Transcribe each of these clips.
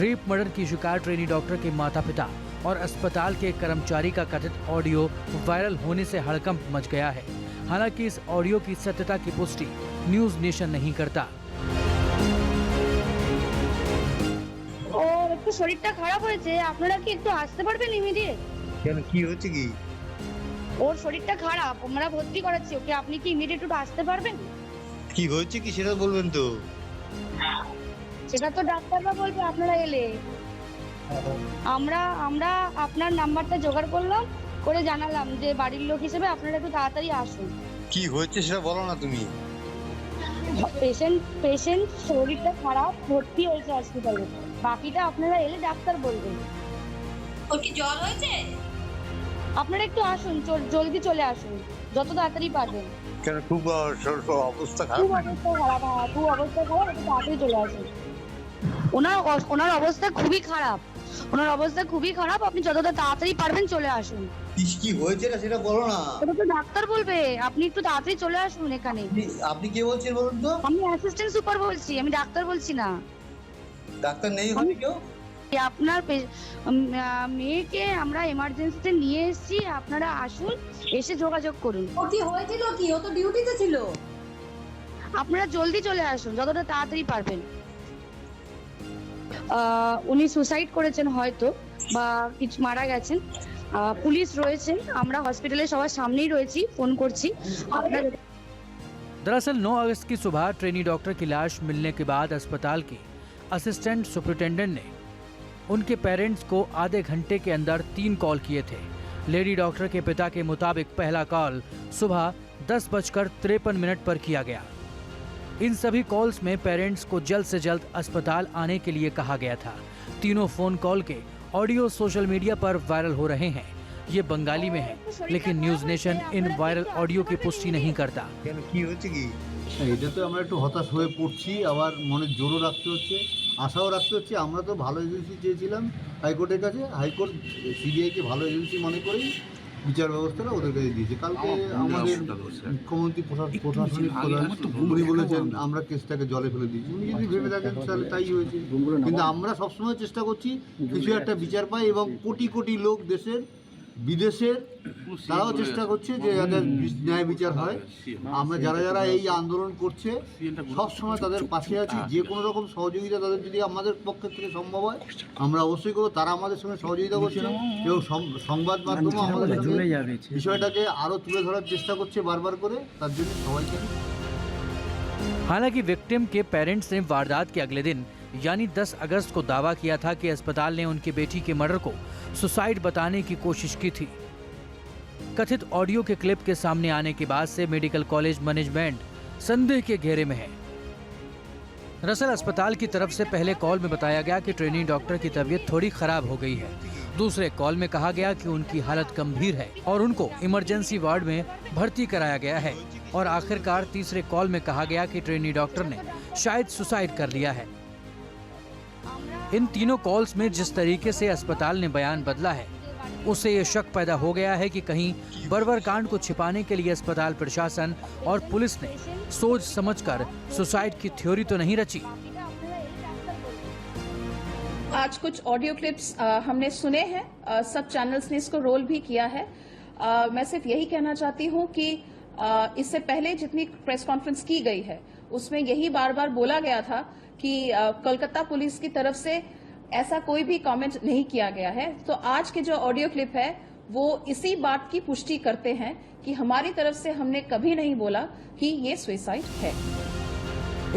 Rape murder की शिकार trainee doctor के माता पिता और अस्पताल के कर्मचारी का कथित ऑडियो वायरल होने से हड़कंप मच गया है। हालांकि इस ऑडियो की सत्यता की पुष्टि न्यूज नेशन नहीं करता। और একটু শরীরটা খারাপ হয়েছে, আপনারা কি একটু আসতে পারবেন ইমিডিয়েট? কেন কি হচ্ছে কি? ওর শরীরটা খারাপ, আমরা ভর্তি করাচ্ছি ওকে, আপনি কি ইমিডিয়েট একটু আসতে পারবেন? কি হচ্ছে কি সেটা বলবেন তো? সেটা তো ডাক্তাররা বলবে আপনারা এলে। আমরা আপনার নাম্বারটা জোগাড় করলাম, করে জানালাম যে বাড়ির লোক হিসেবে আপনারা একটু তাড়াতাড়ি আসুন। কি হচ্ছে সেটা বলো না তুমি। পেশেন্ট শরীরটা খারাপ, ভর্তি হয়েছে হসপিটালে, বাকিটা আপনারা এলে ডাক্তার বলবেন। ওর কি জ্বর হয়েছে? আপনারা একটু আসুন, জলদি চলে আসুন, যত তাড়াতাড়ি পারবেন। কেন খুব অবস্থা খারাপ? খুব অবস্থা খারাপ, খুব অবস্থা খারাপ, একটু তাড়াতাড়ি চলে আসুন। ওনার অবস্থা খুবই খারাপ, আপনি যত তাড়াতাড়ি পারবেন চলে আসুন। কি হয়েছে না সেটা বলো না। এটা তো ডাক্তার বলবে, আপনি একটু তাড়াতাড়ি চলে আসুন এখানে। আপনি কে বলছেন বলুন তো? আমি অ্যাসিস্ট্যান্ট সুপার বলছি, আমি ডাক্তার বলছি না। ডাক্তার নেই হবে কেউ? আপনার মেয়েকে আমরা এমার্জেন্সিতে নিয়ে এসেছি, আপনারা আসুন, এসে যোগাযোগ করুন। ও কি হয়েছিল কি? ও তো ডিউটিতে ছিল। আপনারা জলদি চলে আসুন, যতটা তাড়াতাড়ি পারবেন। উনি সুসাইড করেছেন হয়তো, বা কিছু মারা গেছেন। পুলিশ রয়েছেন, আমরা হসপিটালে সবার সামনেই রয়েছি, ফোন করছি। दरअसल 9 अगस्त की सुबह ट्रेनी डॉक्टर की लाश मिलने के बाद अस्पताल की असिस्टेंट सुपरिटेंडेंट ने उनके पेरेंट्स को आधे घंटे के अंदर 3 कॉल किए थे। लेडी डॉक्टर के पिता के मुताबिक पहला कॉल सुबह 10:53 पर किया गया। इन सभी कॉल्स में पेरेंट्स को जल्द से जल्द अस्पताल आने के लिए कहा गया था। तीनों फोन कॉल के ऑडियो सोशल मीडिया पर वायरल हो रहे हैं। ये बंगाली में है, लेकिन news nation in viral audio की पुष्टि नहीं करता। কেন কি হচ্ছে কি? এটাতে আমরা একটু হতাশ হয়ে পড়ছি, আবার মনে জোরও রাখতে হচ্ছে, আশাও রাখতে হচ্ছে। আমরা তো ভালো এজেন্সি চেয়েছিলাম হাইকোর্টের কাছে, হাইকোর্ট সিবিআইকে ভালো এজেন্সি মনে করেই বিচার ব্যবস্থাটা ওদের কাছে দিয়েছে। কালকে আমাদের মুখ্যমন্ত্রী প্রশাসনিক প্রধান উনি বলেছেন আমরা কেসটাকে জলে ফেলে দিয়েছি। উনি যদি ভেবে থাকেন তাহলে তাই হয়েছে, কিন্তু আমরা সবসময় চেষ্টা করছি কিছু একটা বিচার পাই, এবং কোটি কোটি লোক দেশের বিদেশের তারাও চেষ্টা করছে যে যাদের ন্যায় বিচার হয়। আমরা যারা এই আন্দোলন করছে সবসময় তাদের পাশে আছি। যে কোনো রকম সহযোগিতা তাদের যদি আমাদের পক্ষ থেকে সম্ভব হয় আমরা অবশ্যই করবো। তারা আমাদের সঙ্গে সহযোগিতা করছে, এবং সংবাদ মাধ্যমে আমাদের বিষয়টাকে আরও তুলে ধরার চেষ্টা করছে বারবার করে। তার জন্য সবাইকে। हालांकि विक्टिम के पेरेंट्स ने वारदात के अगले दिन यानी 10 अगस्त को दावा किया था कि अस्पताल ने उनकी बेटी के मर्डर को सुसाइड बताने की कोशिश की थी। कथित ऑडियो के क्लिप के सामने आने के बाद से मेडिकल कॉलेज मैनेजमेंट संदेह के घेरे में है। दरअसल अस्पताल की तरफ से पहले कॉल में बताया गया कि ट्रेनी डॉक्टर की तबीयत थोड़ी खराब हो गई है। दूसरे कॉल में कहा गया कि उनकी हालत गंभीर है और उनको इमरजेंसी वार्ड में भर्ती कराया गया है। और आखिरकार तीसरे कॉल में कहा गया कि ट्रेनी डॉक्टर ने शायद सुसाइड कर लिया है। इन तीनों कॉल्स में जिस तरीके से अस्पताल ने बयान बदला है, उससे ये शक पैदा हो गया है कि कहीं बर्बर कांड को छिपाने के लिए अस्पताल प्रशासन और पुलिस ने सोच समझकर सुसाइड की थ्योरी तो नहीं रची। आज कुछ ऑडियो क्लिप्स हमने सुने हैं, सब चैनल्स ने इसको रोल भी किया है। मैं सिर्फ यही कहना चाहती हूं कि इससे पहले जितनी प्रेस कॉन्फ्रेंस की गई है उसमें यही बार बार बोला गया था कि कोलकाता पुलिस की तरफ से ऐसा कोई भी कमेंट नहीं किया गया है। तो आज के जो ऑडियो क्लिप है वो इसी बात की पुष्टि करते हैं कि हमारी तरफ से हमने कभी नहीं बोला कि ये सुसाइड है।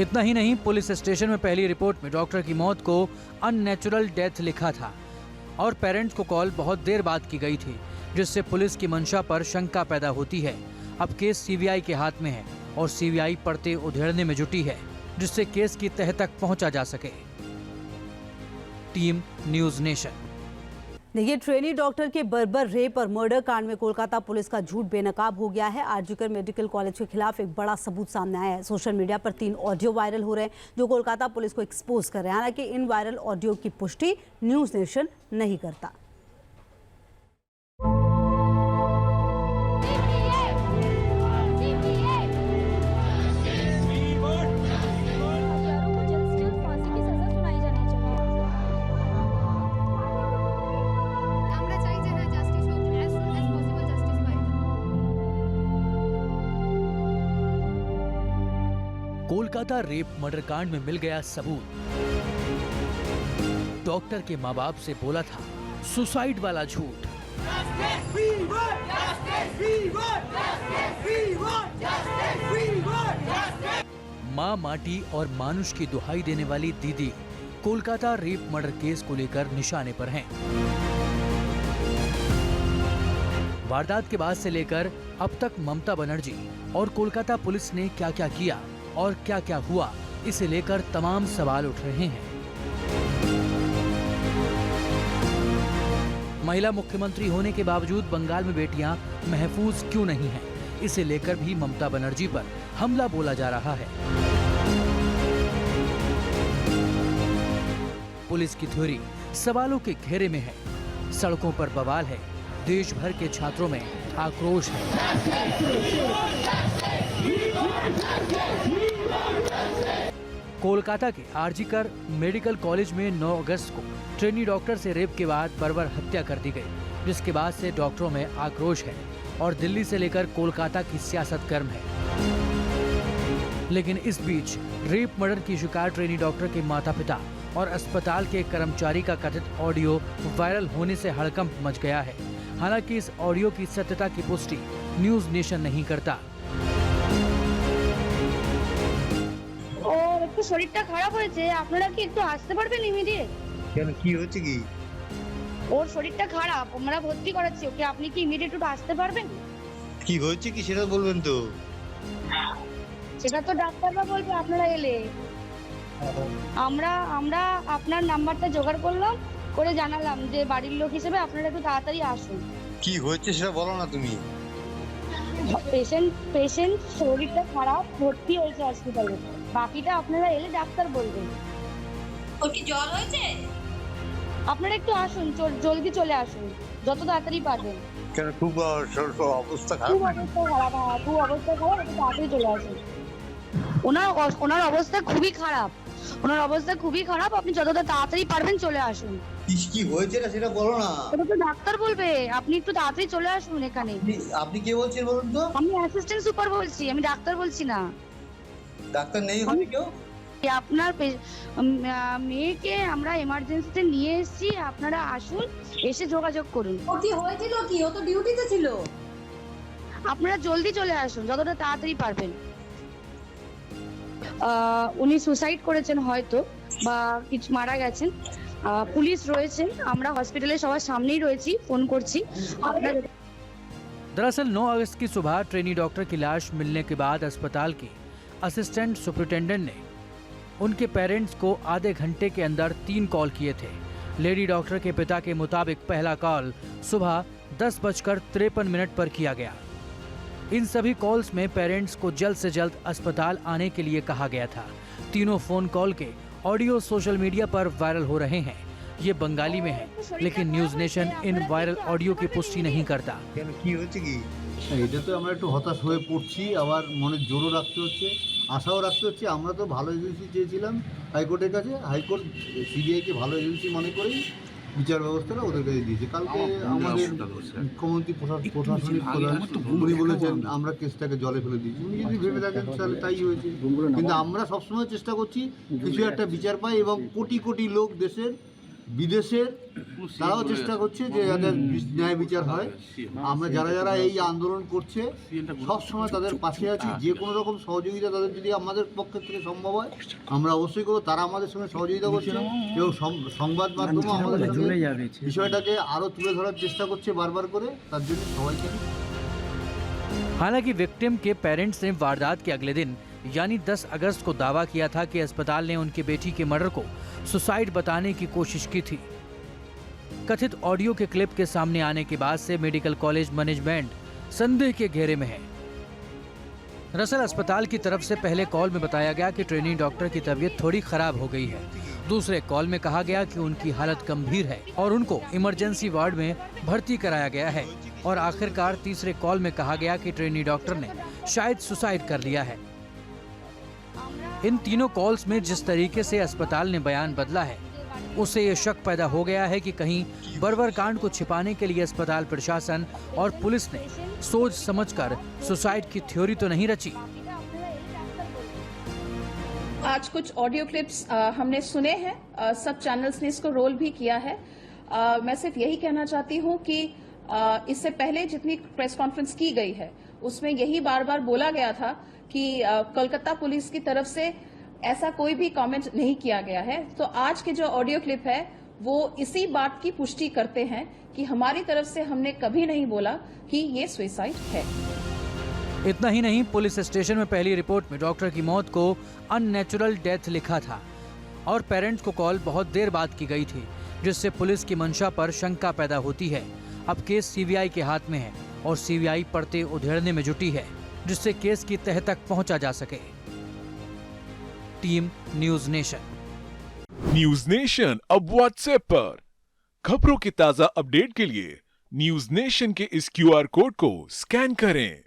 इतना ही नहीं, पुलिस स्टेशन में पहली रिपोर्ट में डॉक्टर की मौत को अननेचुरल डेथ लिखा था और पेरेंट्स को कॉल बहुत देर बाद की गई थी, जिससे पुलिस की मंशा पर शंका पैदा होती है। अब केस सीबीआई के हाथ में है और सीबीआई पर्दे उधेड़ने में जुटी है, जिससे केस की तह तक पहुंचा जा सके। Team news nation. देखिए, ट्रेनी डॉक्टर के बर्बर रेप और मर्डर कांड में कोलकाता पुलिस का झूठ बेनकाब हो गया है। आरजीकर मेडिकल कॉलेज के खिलाफ एक बड़ा सबूत सामने आया है। सोशल मीडिया पर 3 ऑडियो वायरल हो रहे हैं जो कोलकाता पुलिस को एक्सपोज कर रहे हैं। हालांकि इन वायरल ऑडियो की पुष्टि न्यूज नेशन नहीं करता। कोलकाता रेप मर्डर कांड में मिल गया सबूत। डॉक्टर के माँ बाप से बोला था सुसाइड वाला झूठ। माँ माटी और मानुष की दुहाई देने वाली दीदी कोलकाता रेप मर्डर केस को लेकर निशाने पर हैं। वारदात के बाद से लेकर अब तक ममता बनर्जी और कोलकाता पुलिस ने क्या क्या किया और क्या क्या हुआ, इसे लेकर तमाम सवाल उठ रहे हैं। महिला मुख्यमंत्री होने के बावजूद बंगाल में बेटियां महफूज क्यों नहीं हैं, इसे लेकर भी ममता बनर्जी पर हमला बोला जा रहा है। पुलिस की थ्योरी सवालों के घेरे में है, सड़कों पर बवाल है, देश भर के छात्रों में आक्रोश है। कोलकाता के आरजीकर मेडिकल कॉलेज में 9 अगस्त को ट्रेनी डॉक्टर से रेप के बाद बर्बर हत्या कर दी गई, जिसके बाद से डॉक्टरों में आक्रोश है और दिल्ली से लेकर कोलकाता की सियासत गर्म है। लेकिन इस बीच रेप मर्डर की शिकार ट्रेनी डॉक्टर के माता-पिता और अस्पताल के कर्मचारी का कथित ऑडियो वायरल होने से हड़कंप मच गया है। हालांकि इस ऑडियो की सत्यता की पुष्टि न्यूज नेशन नहीं करता। ওর একটু শরীরটা খারাপ হয়েছে, আপনারা কি একটু আসতে পারবেন ইমিডিয়েট? কেন কি হচ্ছে কি? ওর শরীরটা খারাপ, আমরা ভর্তি করাচ্ছি ওকে, আপনি কি ইমিডিয়েট একটু আসতে পারবেন? কি হচ্ছে কি সেটা বলবেন তো? সেটা তো ডাক্তাররা বলবে আপনারা এলে। আমরা আপনার নাম্বারটা জোগাড় করলাম, করে জানালাম যে বাড়ির লোক হিসেবে আপনারা একটু তাড়াতাড়ি আসুন। কি হচ্ছে সেটা বলো না তুমি। পেশেন্ট শরীরটা খারাপ, ভর্তি হয়েছে হসপিটালে, বাকিটা আপনারা এলে ডাক্তার বলবেন। ওর কি জ্বর হয়েছে? আপনারা একটু আসুন, জলদি চলে আসুন, যত তাড়াতাড়ি পারবেন। কেন খুব অবস্থা খারাপ? খুব অবস্থা খারাপ, হ্যাঁ খুব অবস্থা খারাপ, একটু তাড়াতাড়ি চলে আসুন। ওনার অবস্থা খুবই খারাপ, আপনি যতটা তাড়াতাড়ি পারবেন চলে আসুন। কি হয়েছে না সেটা বলো না। ওটা তো ডাক্তার বলবে, আপনি একটু তাড়াতাড়ি চলে আসুন এখানে। আপনি কে বলছেন বলুন তো? আমি অ্যাসিস্ট্যান্ট সুপার বলছি, আমি ডাক্তার বলছি না। ডাক্তার নেই হবে কেউ? আপনার মেয়েকে আমরা এমার্জেন্সিতে নিয়ে এসেছি, আপনারা আসুন, এসে যোগাযোগ করুন। ওর কি হয়েছিল কি? ও তো ডিউটিতে ছিল। আপনারা জলদি চলে আসুন, যতটা তাড়াতাড়ি পারবেন। উনি সুসাইড করেছেন হয়তো, বা কিছু মারা গেছেন। পুলিশ রয়েছেন, আমরা হসপিটালে সবার সামনেই রয়েছি, ফোন করছি। दरअसल 9 अगस्त की सुबह ट्रेनी डॉक्टर की लाश मिलने के बाद अस्पताल की असिस्टेंट सुपरिटेंडेंट ने उनके पेरेंट्स को आधे घंटे के अंदर 3 कॉल किए थे। लेडी डॉक्टर के पिता के मुताबिक पहला कॉल सुबह 10:53 पर किया गया। इन सभी कॉल्स में पेरेंट्स को जल्द से जल्द अस्पताल आने के लिए कहा गया था। तीनों फोन कॉल के ऑडियो सोशल मीडिया पर वायरल हो रहे हैं। ये बंगाली में है, लेकिन news nation in viral audio की पुष्टि नहीं करता। কেন কি হচ্ছে কি? এটাতে আমরা একটু হতাশ হয়ে পড়ছি, আবার মনে জোরও রাখতে হচ্ছে, আশাও রাখতে হচ্ছে। আমরা তো ভালো এজেন্সি চেয়েছিলাম হাইকোর্টের কাছে, হাইকোর্ট সিবিআইকে ভালো এজেন্সি মনে করেই বিচার ব্যবস্থাটা ওদের কাছে দিয়েছে। কালকে আমাদের মুখ্যমন্ত্রী প্রশাসনিক প্রধান উনি বলেছেন আমরা কেসটাকে জলে ফেলে দিয়েছি। উনি যদি ভেবে থাকেন তাহলে তাই হয়েছে, কিন্তু আমরা সবসময় চেষ্টা করছি কিছু একটা বিচার পাই, এবং কোটি কোটি লোক দেশের বিদেশের তারাও চেষ্টা করছে যে যাতে ন্যায় বিচার হয়। আমরা যারা এই আন্দোলন করছে সব সময় তাদের পাশে আছি। যে কোনো রকম সহযোগিতা তাদের যদি আমাদের পক্ষ থেকে সম্ভব হয় আমরা অবশ্যই করবো। তারা আমাদের সঙ্গে সহযোগিতা করছে এবং সংবাদ মাধ্যমে আমাদের সঙ্গে বিষয়টাকে আরও তুলে ধরার চেষ্টা করছে বারবার করে। তার জন্য সবাইকে। हालांकि विक्टिम के पेरेंट्स ने वारदात के अगले दिन यानी 10 अगस्त को दावा किया था कि अस्पताल ने उनकी बेटी के मर्डर को सुसाइड बताने की कोशिश की थी। कथित ऑडियो के क्लिप के सामने आने के बाद से मेडिकल कॉलेज मैनेजमेंट संदेह के घेरे में है। दरअसल अस्पताल की तरफ से पहले कॉल में बताया गया कि ट्रेनी डॉक्टर की तबीयत थोड़ी खराब हो गई है। दूसरे कॉल में कहा गया कि उनकी हालत गंभीर है और उनको इमरजेंसी वार्ड में भर्ती कराया गया है। और आखिरकार तीसरे कॉल में कहा गया कि ट्रेनी डॉक्टर ने शायद सुसाइड कर लिया है। इन तीनों कॉल्स में जिस तरीके से अस्पताल ने बयान बदला है, उससे ये शक पैदा हो गया है कि कहीं बर्बर कांड को छिपाने के लिए अस्पताल प्रशासन और पुलिस ने सोच समझकर सुसाइड की थ्योरी तो नहीं रची। आज कुछ ऑडियो क्लिप्स हमने सुने हैं, सब चैनल्स ने इसको रोल भी किया है। मैं सिर्फ यही कहना चाहती हूं कि इससे पहले जितनी प्रेस कॉन्फ्रेंस की गई है उसमें यही बार बार बोला गया था कि कोलकाता पुलिस की तरफ से ऐसा कोई भी कमेंट नहीं किया गया है। तो आज के जो ऑडियो क्लिप है वो इसी बात की पुष्टि करते हैं कि हमारी तरफ से हमने कभी नहीं बोला कि ये सुसाइड है। इतना ही नहीं, पुलिस स्टेशन में पहली रिपोर्ट में डॉक्टर की मौत को अननेचुरल डेथ लिखा था और पेरेंट्स को कॉल बहुत देर बाद की गई थी, जिससे पुलिस की मंशा पर शंका पैदा होती है। अब केस सीबीआई के हाथ में है और सीबीआई पर्दे उधेड़ने में जुटी है, जिससे केस की तह तक पहुंचा जा सके। Team news nation. News nation अब व्हाट्सएप पर खबरों के ताजा अपडेट के लिए न्यूज नेशन के इस QR कोड को स्कैन करें।